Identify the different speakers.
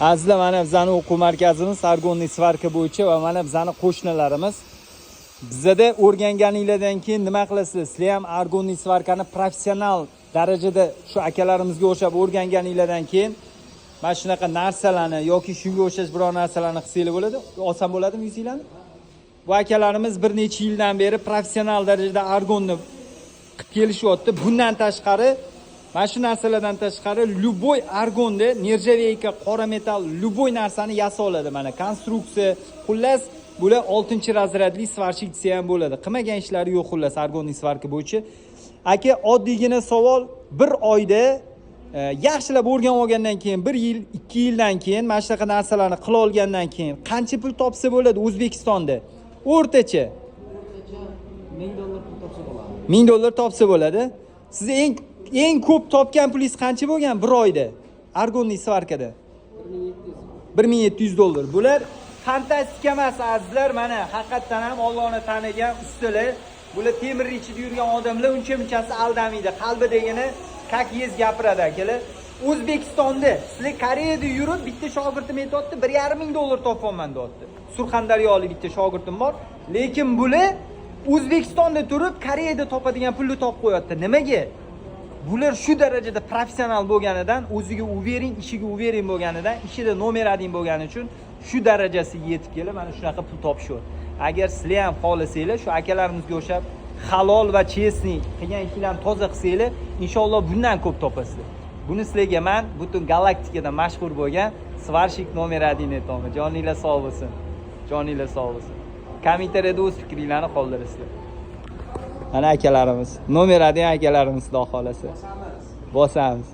Speaker 1: Azizlar, mana bizning o'quv markazimiz argonli svarka bo'yicha va mana bizning qo'shnilarimiz. Bizda o'rganganingizdan keyin nima qilasizlar? Sizlar ham argonli svarkani professional darajada shu akalarimizga o'xshab o'rganganingizdan keyin mana shunaqa narsalarni yoki shunga o'xshash biror narsalarni qilsanglar bo'ladi. Oson bo'ladimi yuzinglarni? Bu akalarimiz bir necha yildan beri professional darajada argonni qilib kelishyapti. Bundan tashqari mana shu narsalardan tashqari любой argonda nerjaveyka, qora metal, любой narsani yasa oladi. Mana konstruksiya, xullas bular 6-razredli svarchik desa ham bo'ladi. Qilmagan ishlari yo'q xullas argonli svarka bo'yicha. Aka, oddiygina savol, bir oyda yaxshilab o'rganib olgandan keyin 1 yil, 2 yildan keyin mana shunaqa narsalarni qila olgandan keyin qancha pul topsa bo'ladi O'zbekistonda? O'rtacha $1000 pul topsa bo'ladi. $1000 topsa bo'ladi. Siz eng ko'p topgan pulingiz qancha bo'lgan bir oyda argonli svarkada? $1700. Bular fantastika emas azizlar, mana haqiqatan ham Allohni tanigan ustalar. Bular temir ichida yurgan odamlar uncha-munchasi aldamaydi. Qalbidagini kak yez gapiradi akalar. O'zbekistonda sizlar Koreyada yurib bitta shogirdim aytayapti, $1,500 topolman deyapti. Surxondaryolik bitta shogirdim bor, lekin bular O'zbekistonda turib Koreyada topadigan pulni topib qo'yapti. Nimaga? Bular shu darajada professional bo'lganidan, o'ziga uvering, ishiga uvering bo'lganidan, ishida nomer 1 bo'lgani uchun shu darajasiga yetib kelib mana shunaqa pul topishyapti. Agar sizlar ham xohlasanglar, shu akalarimizga o'xshab halol va chestniy qilgan ishlarni toza qilsanglar, inshaalloh bundan ko'p topasizlar. Buni sizlarga men butun galaktikada mashhur bo'lgan svarshik nomer 1 aytaman. Joninglar sog' bo'lsin. Joninglar sog' bo'lsin. Kommentariyada o'z fikringlarni qoldirasizlar. Ana akalarimiz, nomer 1 akalarimiz, xudo xolasa. Bosamiz.